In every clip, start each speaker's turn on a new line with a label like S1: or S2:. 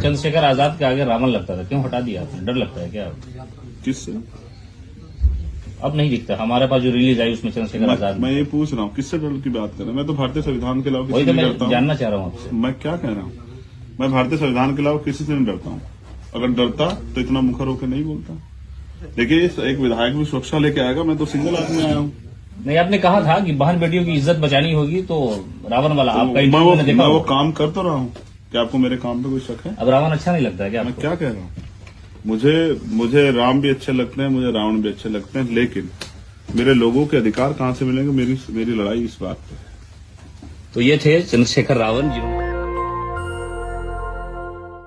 S1: चंद्रशेखर आजाद के आगे रावण लगता था, क्यों हटा दिया आपने? डर लगता है क्या?
S2: किससे?
S1: अब नहीं दिखता। हमारे पास जो रिलीज आई उसमें चंद्रशेखर आजाद।
S2: मैं ये पूछ रहा हूँ किससे डर की बात कर रहे हैं? मैं तो भारतीय संविधान के अलावा
S1: वही
S2: किसी
S1: तो
S2: से
S1: मैं
S2: डरता हूँ।
S1: जानना चाह रहा हूँ आपसे।
S2: मैं क्या कह रहा हूँ? मैं भारतीय संविधान के अलावा किसी से नहीं डरता हूँ। अगर डरता तो इतना मुखर होकर नहीं बोलता। देखिए, एक विधायक भी सुरक्षा लेके आएगा, मैं तो सिंगल आदमी आया हूँ।
S1: नहीं, आपने कहा था कि बहन बेटियों की इज्जत बचानी होगी, तो रावण वाला
S2: तो
S1: आपका इंटरव्यू मैंने देखा।
S2: मैं वो काम कर तो रहा हूँ। क्या आपको मेरे काम पे कोई शक है?
S1: अब रावण अच्छा नहीं लगता है क्या
S2: मैं
S1: आपको?
S2: क्या कह रहा हूँ? मुझे राम भी अच्छे लगते हैं, मुझे रावण भी अच्छे लगते हैं, लेकिन मेरे लोगों के अधिकार कहाँ से मिलेंगे? मेरी लड़ाई इस बात पे है।
S1: तो ये थे चंद्रशेखर रावण, जिन्होंने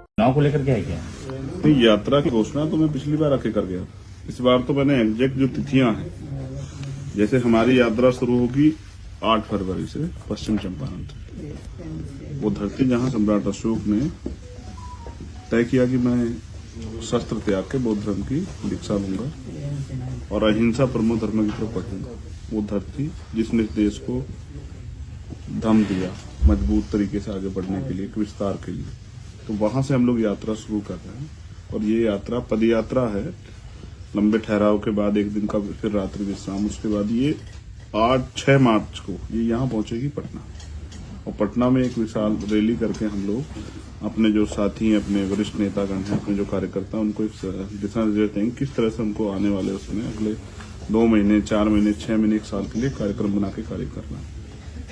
S1: चुनाव को लेकर क्या है क्या?
S2: तो यात्रा की घोषणा तो मैं पिछली बार आके कर गया। इस बार तो मैंने एग्जैक्ट जो तिथियां हैं, जैसे हमारी यात्रा शुरू होगी 8 फरवरी से पश्चिम चंपारण से, वो धरती जहां सम्राट अशोक ने तय किया कि मैं शस्त्र त्याग के बौद्ध धर्म की दीक्षा लूंगा और अहिंसा परमो धर्म की तरफ बढ़ूंगा, वो धरती जिसने इस देश को दम दिया मजबूत तरीके से आगे बढ़ने के लिए, विस्तार के लिए, तो वहां से हम लोग यात्रा शुरू कर रहे हैं। और ये यात्रा पद यात्रा है, लंबे ठहराव के बाद एक दिन का फिर रात्रि विश्राम, उसके बाद ये 6 मार्च को ये यहाँ पहुंचेगी पटना, और पटना में एक विशाल रैली करके हम लोग अपने जो साथी हैं, अपने वरिष्ठ नेतागण हैं, अपने जो कार्यकर्ता, उनको एक दिशा निर्देश देंगे किस तरह से हमको आने वाले उसमें अगले 2 महीने, 4 महीने, 6 महीने, 1 साल के लिए कार्यक्रम बना के कार्य करना है।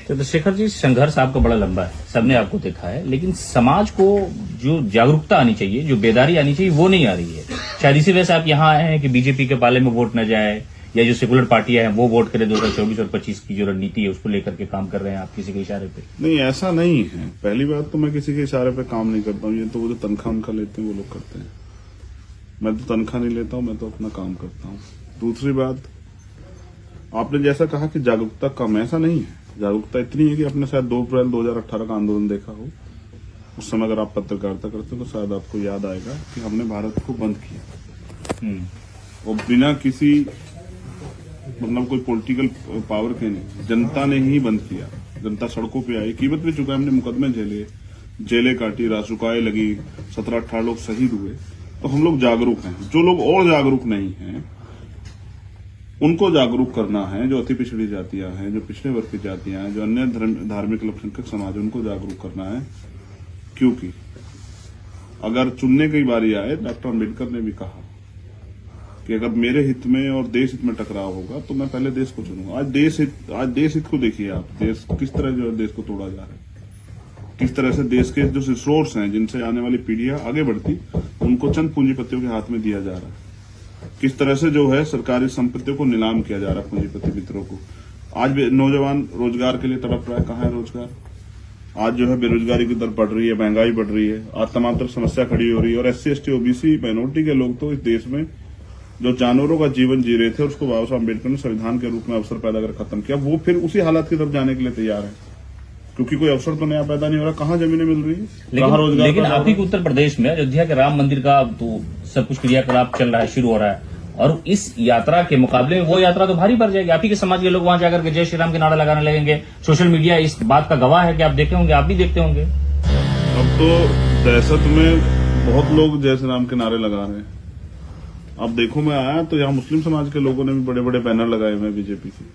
S1: चंद्रशेखर जी, संघर्ष आपका बड़ा लंबा है, सबने आपको देखा है, लेकिन समाज को जो जागरूकता आनी चाहिए, जो बेदारी आनी चाहिए, वो नहीं आ रही है। शायद इसी वजह से आप यहाँ आए हैं कि बीजेपी के पाले में वोट न जाए, या जो सेकुलर पार्टियां हैं वो वोट करें 2024 और 25 की जो रणनीति है उसको लेकर के काम कर रहे हैं आप किसी के इशारे पे?
S2: नहीं, ऐसा नहीं है। पहली बात तो मैं किसी के इशारे पे काम नहीं करता हूँ। ये तो वो जो तनख्वाह उनका लेते हैं वो लोग करते हैं। मैं तो तनख्वाह नहीं लेता हूँ, मैं तो अपना काम करता हूँ। दूसरी बात, आपने जैसा कहा कि जागरूकता कम, ऐसा नहीं है। जागरूकता इतनी है कि आपने शायद 2 अप्रैल 2018 का आंदोलन देखा हो। उस समय अगर आप पत्रकारिता करते हो तो शायद आपको याद आएगा कि हमने भारत को बंद किया, और बिना किसी मतलब कोई पॉलिटिकल पावर के नहीं, जनता ने ही बंद किया। जनता सड़कों पे आई, कीमत भी चुका, हमने मुकदमे झेले, जेलें काटी, रासुकाएं लगी, 17-18 लोग शहीद हुए। तो हम लोग जागरूक हैं। जो लोग और जागरूक नहीं हैं उनको जागरूक करना है। जो अति पिछड़ी जातियां हैं, जो पिछड़े वर्ग की जातियां हैं, जो अन्य धार्मिक अल्पसंख्यक समाज है, उनको जागरूक करना है। क्योंकि अगर चुनने की बारी आए, डॉक्टर अम्बेडकर ने भी कहा कि अगर मेरे हित में और देश हित में टकराव होगा तो मैं पहले देश को चुनूंगा। आज देश हित को देखिए आप, देश किस तरह जो है देश को तोड़ा जा रहा है, किस तरह से देश के जो रिसोर्स हैं जिनसे आने वाली पीढ़ियां आगे बढ़ती, उनको चंद पूंजीपतियों के हाथ में दिया जा रहा है। किस तरह से जो है सरकारी संपत्तियों को नीलाम किया जा रहा है पूंजीपति मित्रों को। आज भी नौजवान रोजगार के लिए तड़प रहा है, कहाँ है रोजगार? आज जो है बेरोजगारी की दर बढ़ रही है, महंगाई बढ़ रही है, आज तमाम तरह समस्या खड़ी हो रही है। और SC ST OBC माइनॉरिटी के लोग तो इस देश में जो जानवरों का जीवन जी रहे थे, उसको बाबा साहब अम्बेडकर ने संविधान के रूप में अवसर पैदा कर खत्म किया। वो फिर उसी हालात की तरफ जाने के लिए तैयार है, क्योंकि कोई अवसर तो नया पैदा नहीं हो रहा। कहाँ जमीनें मिल रही है, कहाँ रोजगार?
S1: लेकिन आप ही के उत्तर प्रदेश में अयोध्या के राम मंदिर का तो सब कुछ क्रियाकलाप चल रहा है, शुरू हो रहा है, और इस यात्रा के मुकाबले में वो यात्रा तो भारी पड़ जाएगी। आप ही के समाज के लोग वहां जाकर के जय श्री राम के नारा लगाने लगेंगे। सोशल मीडिया इस बात का गवाह है कि आप देखे होंगे, आप भी देखते होंगे।
S2: अब तो दहशत में बहुत लोग जय श्री राम के नारे लगा रहे हैं। अब देखो, मैं आया तो यहाँ मुस्लिम समाज के लोगों ने भी बड़े बड़े बैनर लगाए हुए हैं बीजेपी के,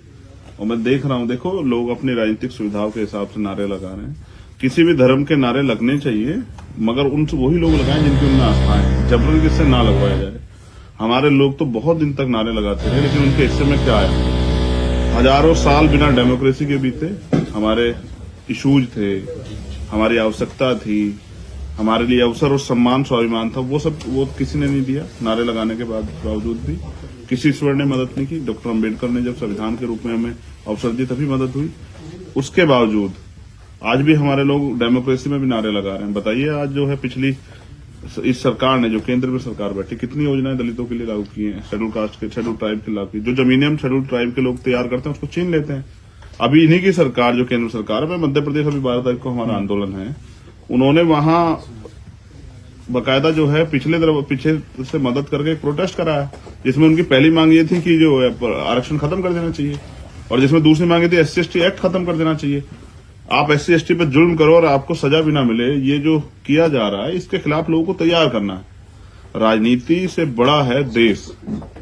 S2: और मैं देख रहा हूँ, देखो लोग अपनी राजनीतिक सुविधाओं के हिसाब से नारे लगा रहे हैं। किसी भी धर्म के नारे लगने चाहिए, मगर उनसे वही लोग लगाएं जिनकी उनमें आस्थाएं हैं। जबरन किससे ना लगवाया जाए। हमारे लोग तो बहुत दिन तक नारे लगाते रहे, लेकिन उनके हिस्से में क्या आया? हजारों साल बिना डेमोक्रेसी के बीते। हमारे इशूज थे, हमारी आवश्यकता थी, हमारे लिए अवसर और सम्मान स्वाभिमान था, वो किसी ने नहीं दिया। नारे लगाने के बावजूद भी किसी ईश्वर ने मदद नहीं की। डॉक्टर अम्बेडकर ने जब संविधान के रूप में हमें अवसर दी तभी मदद हुई। उसके बावजूद आज भी हमारे लोग डेमोक्रेसी में भी नारे लगा रहे हैं। बताइए, आज जो है पिछली इस सरकार ने, जो केंद्र में सरकार बैठी, कितनी योजनाएं दलितों के लिए लागू की हैं, शेड्यूल कास्ट के, शेड्यूल ट्राइब के लागू की। जो जमीनें हम शेड्यूल ट्राइब के लोग तैयार करते हैं उसको छीन लेते हैं। अभी इन्हीं की सरकार, जो केंद्र सरकार है, मध्य प्रदेश, अभी 12 तारीख को हमारा आंदोलन है, उन्होंने वहां बकायदा जो है पीछे से मदद करके एक प्रोटेस्ट कराया, जिसमें उनकी पहली मांग ये थी कि जो है आरक्षण खत्म कर देना चाहिए, और जिसमें दूसरी मांग थी SC ST एक्ट खत्म कर देना चाहिए। आप SC ST पे जुल्म करो और आपको सजा भी ना मिले, ये जो किया जा रहा है इसके खिलाफ लोगों को तैयार करना है। राजनीति से बड़ा है देश,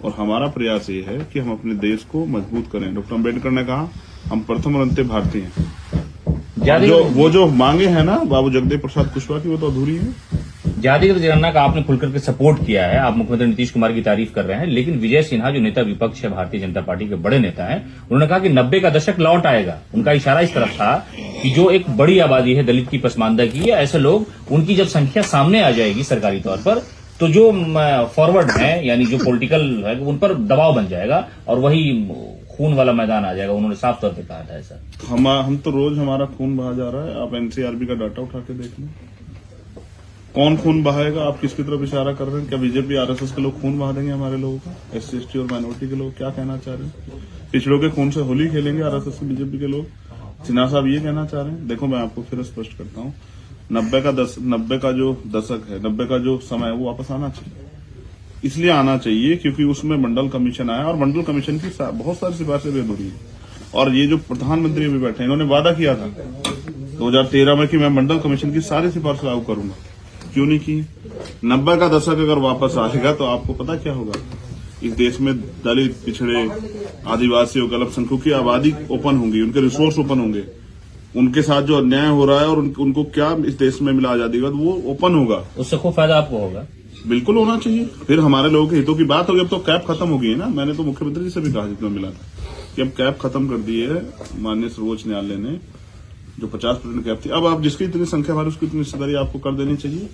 S2: और हमारा प्रयास ये है कि हम अपने देश को मजबूत करें। डॉक्टर अम्बेडकर ने कहा हम प्रथम और अंतिम भारतीय हैं। वो जो मांगे हैं ना बाबू जगदेव प्रसाद कुशवाहा की, वो तो अधूरी है।
S1: जातिगत जनगणना का आपने खुलकर के सपोर्ट किया है, आप मुख्यमंत्री नीतीश कुमार की तारीफ कर रहे हैं, लेकिन विजय सिन्हा जो नेता विपक्ष है, भारतीय जनता पार्टी के बड़े नेता हैं, उन्होंने कहा कि 90 का दशक लौट आएगा। उनका इशारा इस तरफ था कि जो एक बड़ी आबादी है दलित की, पसमानदा की, ऐसे लोग, उनकी जब संख्या सामने आ जाएगी सरकारी तौर पर, तो जो फॉरवर्ड है यानी जो पॉलिटिकल है उन पर दबाव बन जाएगा और वही खून वाला मैदान आ जाएगा। उन्होंने साफ तौर पर कहा था ऐसा। हम तो रोज हमारा खून बहा जा रहा है। आप NCRB का डाटा उठा के देख लें, कौन खून बहाएगा? आप किसकी तरफ इशारा कर रहे हैं? क्या बीजेपी RSS के लोग खून बहा देंगे हमारे लोगों का? SC ST और माइनॉरिटी के लोग क्या कहना चाह रहे हैं? पिछड़ों के खून से होली खेलेंगे RSS और बीजेपी के लोग? सिन्हा साहब ये कहना चाह रहे हैं? देखो मैं आपको फिर स्पष्ट करता हूँ, 90 का जो दशक है, 90 का जो समय है, वो वापस आना चाहिए। इसलिए आना चाहिए क्योंकि उसमें मंडल कमीशन आया और मंडल कमीशन की बहुत सारी सिफारिशें भी अधूरी है। और ये जो प्रधानमंत्री अभी बैठे हैं, इन्होंने वादा किया था 2013 में कि मैं मंडल कमीशन की सारी सिफारिश लागू करूंगा, क्यों नहीं की? 90 का दशक अगर वापस आएगा तो आपको पता क्या होगा? इस देश में दलित, पिछड़े, आदिवासियों, अल्पसंख्यकों की आबादी ओपन होंगी, उनके रिसोर्स ओपन होंगे, उनके साथ जो अन्याय हो रहा है और उनको क्या इस देश में मिला आजादी का, वो ओपन होगा। उससे खूब फायदा आपको होगा।
S2: बिल्कुल होना चाहिए। फिर हमारे लोगों के हितों की बात होगी। अब तो कैप खत्म हो गई है ना। मैंने तो मुख्यमंत्री जी से भी कहा जितना मिला था कि अब कैप खत्म कर दी है माननीय सर्वोच्च न्यायालय ने, जो 50% कैप थी। अब आप जिसकी इतनी संख्या वाली उसकी इतनी हिस्सेदारी आपको कर देनी चाहिए।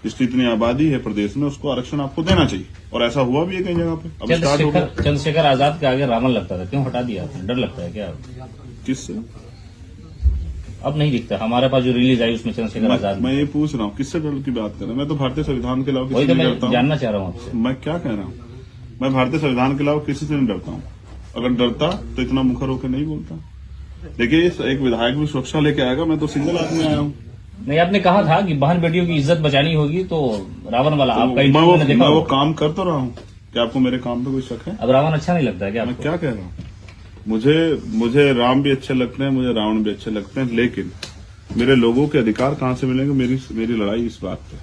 S2: जिसकी इतनी आबादी है प्रदेश में उसको आरक्षण आपको देना चाहिए, और ऐसा हुआ भी है कई जगह पे। अब स्टार्ट हो गया।
S1: चंद्रशेखर आजाद के आगे रावण लगता था, क्यों हटा दिया आपने? डर लगता है क्या?
S2: किससे?
S1: अब नहीं दिखता। हमारे पास जो रिलीज आई उसमें चंद्रशेखर आजाद।
S2: मैं ये पूछ रहा हूँ किससे डर की बात कर रहा हूँ? मैं तो भारतीय संविधान के अलावा
S1: किसी से नहीं डरता हूँ। जानना चाह रहा हूँ आपसे।
S2: मैं क्या कह रहा हूँ? मैं भारतीय संविधान के अलावा किसी से नहीं डरता हूँ। अगर डरता तो इतना मुखर होकर नहीं बोलता। देखिए, एक विधायक भी सुरक्षा लेके आएगा, मैं तो सिंगल आदमी आया हूँ।
S1: नहीं, आपने कहा था कि बहन बेटियों की इज्जत बचानी होगी, तो रावण वाला
S2: तो
S1: आपका
S2: मैं वो काम कर तो रहा हूँ। क्या आपको मेरे काम पे कोई शक है?
S1: अब रावण अच्छा नहीं लगता है क्या?
S2: मैं क्या कह रहा हूँ? मुझे राम भी अच्छे लगते हैं, मुझे रावण भी अच्छे लगते हैं, लेकिन मेरे लोगों के अधिकार कहाँ से मिलेंगे? मेरी लड़ाई इस बात पे है।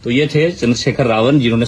S1: तो ये थे चंद्रशेखर रावण, जिन्होंने